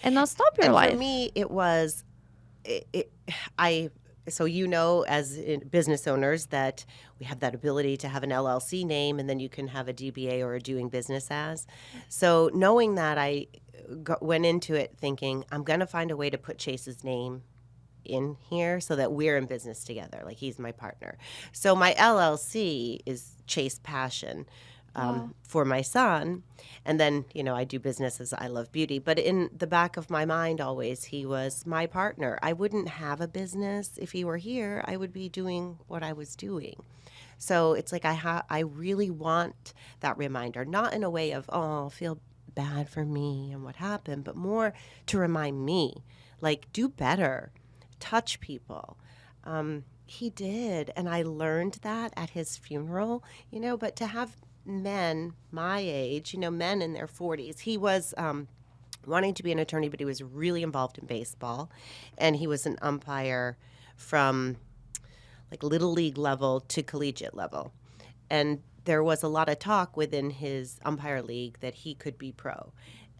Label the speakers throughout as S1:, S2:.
S1: And not stop your
S2: And
S1: life.
S2: for me, it was, so as business owners that we have that ability to have an LLC name, and then you can have a DBA or a doing business as. So knowing that, I went into it thinking, I'm going to find a way to put Chase's name in here so that we're in business together. Like, he's my partner. So my LLC is Chase Passion.
S1: Wow.
S2: For my son. And then, I do business as I Love Beauty. But in the back of my mind, always, he was my partner. I wouldn't have a business if he were here. I would be doing what I was doing. So it's like I really want that reminder, not in a way of, oh, feel bad for me and what happened, but more to remind me, like, do better, touch people. He did, and I learned that at his funeral, but to have men my age, men in their 40s. He was wanting to be an attorney, but he was really involved in baseball. And he was an umpire from like little league level to collegiate level. And there was a lot of talk within his umpire league that he could be pro.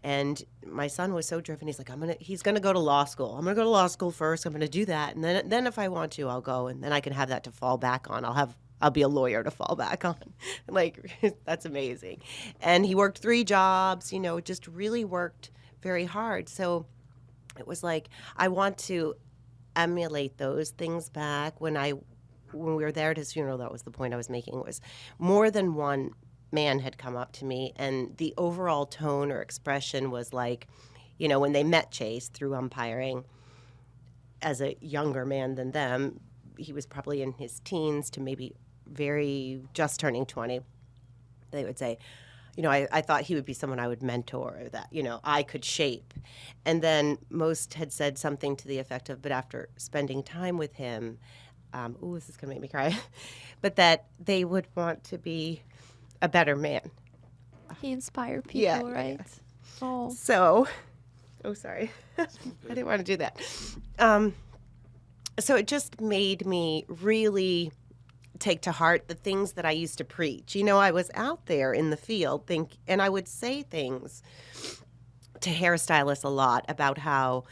S2: And my son was so driven. He's like, he's gonna go to law school. I'm gonna go to law school first. I'm gonna do that, and then if I want to, I'll go, and then I can have that to fall back on. I'll be a lawyer to fall back on. Like, that's amazing. And he worked 3 jobs. Just really worked very hard. So it was like, I want to emulate those things back. When we were there at his funeral, that was the point I was making, was more than one man had come up to me, and the overall tone or expression was like, when they met Chase through umpiring as a younger man than them, he was probably in his teens to maybe very just turning 20. They would say, I thought he would be someone I would mentor, or that, I could shape. And then most had said something to the effect of, but after spending time with him, this is going to make me cry, but that they would want to be a better man.
S1: He inspired people,
S2: Yeah,
S1: right?
S2: yeah.
S1: Oh.
S2: So, sorry. I didn't want to do that. So it just made me really take to heart the things that I used to preach. I was out there in the field and I would say things to hairstylists a lot about how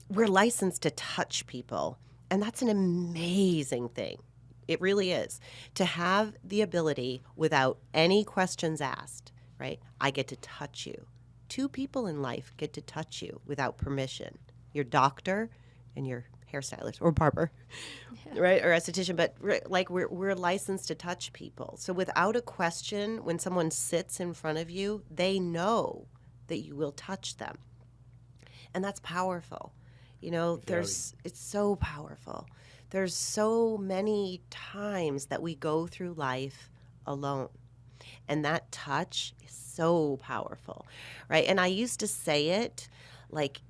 S2: we're licensed to touch people. And that's an amazing thing. It really is. To have the ability without any questions asked, right? I get to touch you. 2 people in life get to touch you without permission. Your doctor and your hairstylist or barber, right? Or esthetician, but like we're licensed to touch people. So without a question, when someone sits in front of you, they know that you will touch them. And that's powerful. It's so powerful. There's so many times that we go through life alone. And that touch is so powerful, right? And I used to say it like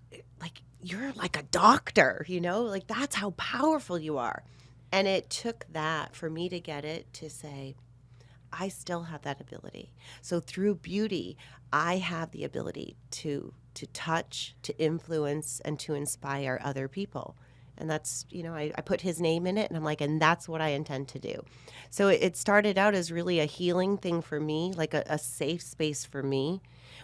S2: you're like a doctor, like that's how powerful you are. And it took that for me to get it to say, I still have that ability. So through beauty, I have the ability to touch, to influence, and to inspire other people. And that's, I put his name in it, and I'm like, and that's what I intend to do. So it started out as really a healing thing for me, like a safe space for me,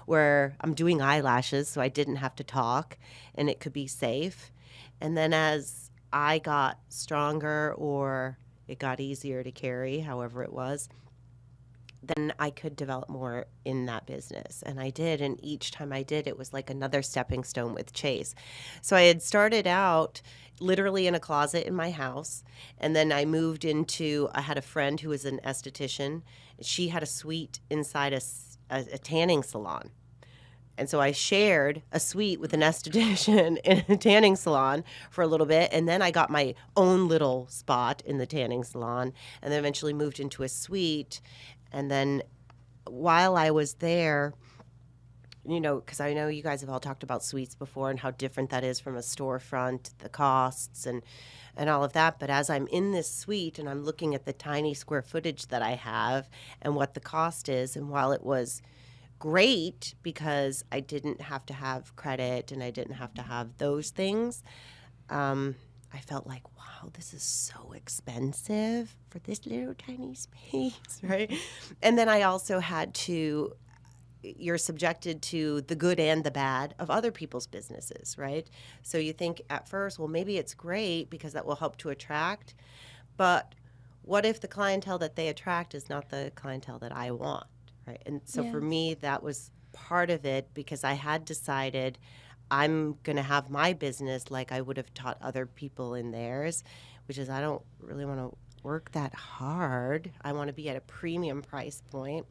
S2: where I'm doing eyelashes, so I didn't have to talk, and it could be safe. And then as I got stronger, or it got easier to carry, however it was, then I could develop more in that business. And I did. And each time I did, it was like another stepping stone with Chase. So I had started out literally in a closet in my house. And then I moved I had a friend who was an esthetician. She had a suite inside a tanning salon. And so I shared a suite with an esthetician in a tanning salon for a little bit. And then I got my own little spot in the tanning salon, and then eventually moved into a suite. And then while I was there, because I know you guys have all talked about suites before and how different that is from a storefront, the costs and all of that. But as I'm in this suite and I'm looking at the tiny square footage that I have and what the cost is, and while it was great because I didn't have to have credit and I didn't have to have those things, I felt like, wow, this is so expensive for this little tiny space, right? And then I also had to you're subjected to the good and the bad of other people's businesses, right? So you think at first, well, maybe it's great because that will help to attract, but what if the clientele that they attract is not the clientele that I want, right? And so for
S1: Yes.
S2: me, that was part of it because I had decided I'm going to have my business like I would have taught other people in theirs, which is I don't really want to work that hard. I want to be at a premium price point.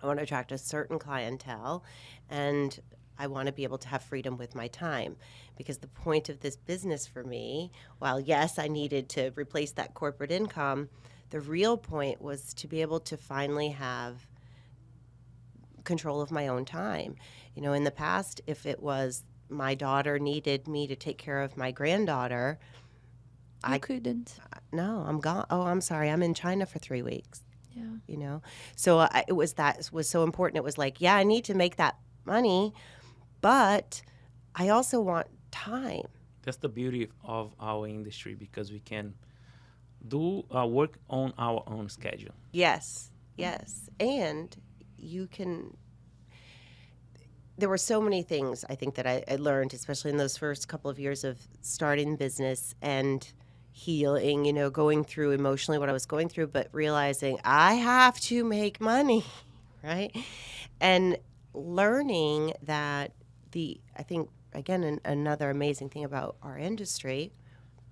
S2: I want to attract a certain clientele, and I want to be able to have freedom with my time. Because the point of this business for me, while yes, I needed to replace that corporate income, the real point was to be able to finally have control of my own time. You know, in the past, if it was my daughter needed me to take care of my granddaughter,
S1: You couldn't.
S2: no, I'm gone. Oh, I'm sorry. I'm in China for 3 weeks.
S1: Yeah.
S2: You know, so it was that was so important. It was like, yeah, I need to make that money, but I also want time.
S3: That's the beauty of our industry because we can do work on our own schedule.
S2: Yes, yes, and you can. There were so many things I think that I learned, especially in those first couple of years of starting business and healing, you know, going through emotionally what I was going through, but realizing I have to make money, right? And learning that I think, again, another amazing thing about our industry,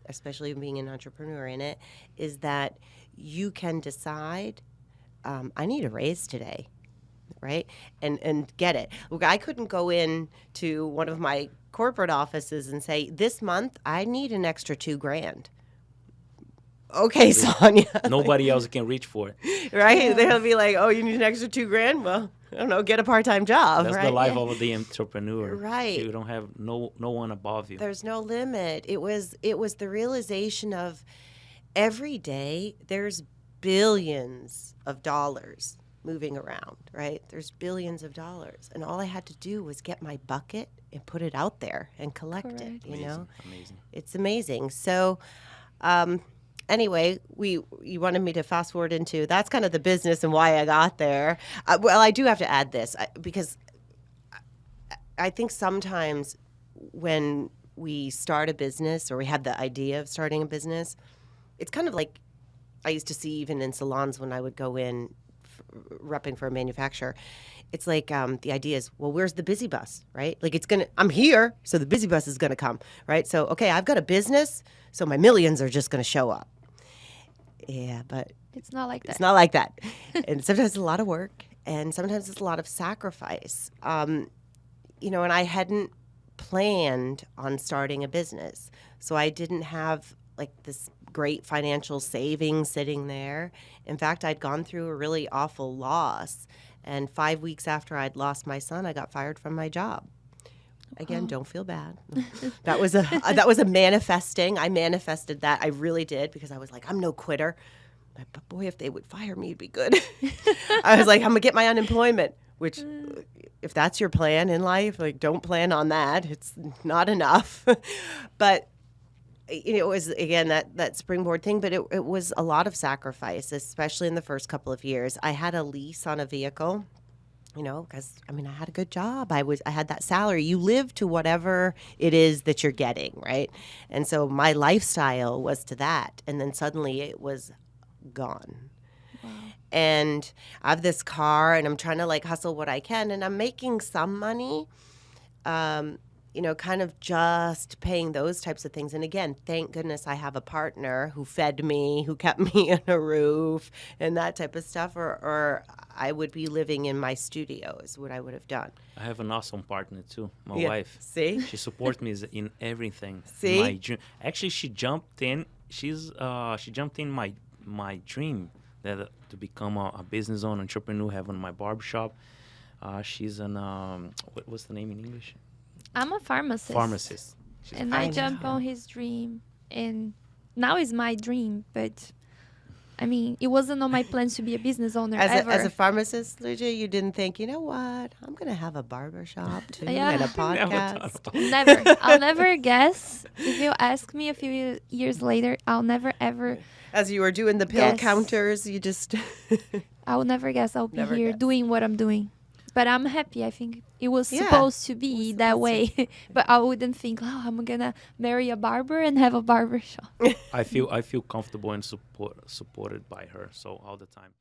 S2: especially being an entrepreneur in it, is that you can decide, I need a raise today, right? And get it. Look, I couldn't go in to one of my corporate offices and say, this month I need an extra $2,000. Okay, Sonia.
S3: Nobody else can reach for it.
S2: Right?
S1: Yeah.
S2: They'll be like, oh, you need an extra $2,000? Well, I don't know, get a part-time job,
S3: That's
S2: right?
S3: the life of the entrepreneur.
S2: Right.
S3: You don't have no one above you.
S2: There's no limit. It was the realization of every day there's billions of dollars moving around, right? There's billions of dollars. And all I had to do was get my bucket and put it out there and collect
S1: Correct.
S2: it, you
S3: Amazing.
S2: know?
S3: Amazing.
S2: It's amazing. So anyway, you wanted me to fast forward into that's kind of the business and why I got there. Well, I do have to add this because I think sometimes when we start a business or we have the idea of starting a business, it's kind of like I used to see even in salons when I would go in repping for a manufacturer. It's like the idea is, well, where's the busy bus, right? Like I'm here, so the busy bus is going to come, right? So, okay, I've got a business, so my millions are just going to show up. Yeah, but
S1: It's not like that.
S2: it's not like that. And sometimes it's a lot of work, and sometimes it's a lot of sacrifice. You know, and I hadn't planned on starting a business, so I didn't have like this great financial savings sitting there. In fact, I'd gone through a really awful loss, and 5 weeks after I'd lost my son, I got fired from my job. Again, don't feel bad. That was a manifesting. I manifested that. I really did because I was like, I'm no quitter. But boy, if they would fire me, it'd be good. I was like, I'm gonna get my unemployment. Which, if that's your plan in life, like don't plan on that. It's not enough. But it was again that springboard thing. But it was a lot of sacrifice, especially in the first couple of years. I had a lease on a vehicle. You know, because I mean, I had a good job. I had that salary. You live to whatever it is that you're getting, right? And so my lifestyle was to that, and then suddenly it was gone.
S1: Wow.
S2: And I have this car, and I'm trying to like hustle what I can, and I'm making some money. You know, kind of just paying those types of things. And again, thank goodness I have a partner who fed me, who kept me in a roof and that type of stuff, or I would be living in my studio is what I would have done.
S3: I have an awesome partner too, my
S2: Yeah.
S3: wife.
S2: See?
S3: She supports me in everything.
S2: See?
S3: My dream. Actually, she jumped in. She jumped in my dream that to become a business owner, entrepreneur, having my barbershop. She's an what's the name in English?
S1: I'm a pharmacist.
S3: Pharmacist.
S1: And
S2: I
S1: I jump
S2: know.
S1: on his dream. And now it's my dream. But, I mean, it wasn't on my plans to be a business owner ever.
S2: As a pharmacist, Lucia, you didn't think, you know what? I'm going to have a barber shop too
S1: Yeah.
S2: and a
S3: Never thought
S2: podcast.
S3: about it.
S1: Never. I'll never guess. If you ask me a few years later, I'll never, ever,
S2: As you were doing the pill
S1: Yes.
S2: counters, you just
S1: I will never guess I'll be
S2: Never
S1: here
S2: guess.
S1: doing what I'm doing. But I'm happy. I think it was
S2: Yeah,
S1: supposed to
S2: it
S1: be
S2: was
S1: that
S2: supposed
S1: way. But I wouldn't think, oh, I'm gonna marry a barber and have a barber shop.
S3: I feel comfortable and supported by her, so all the time.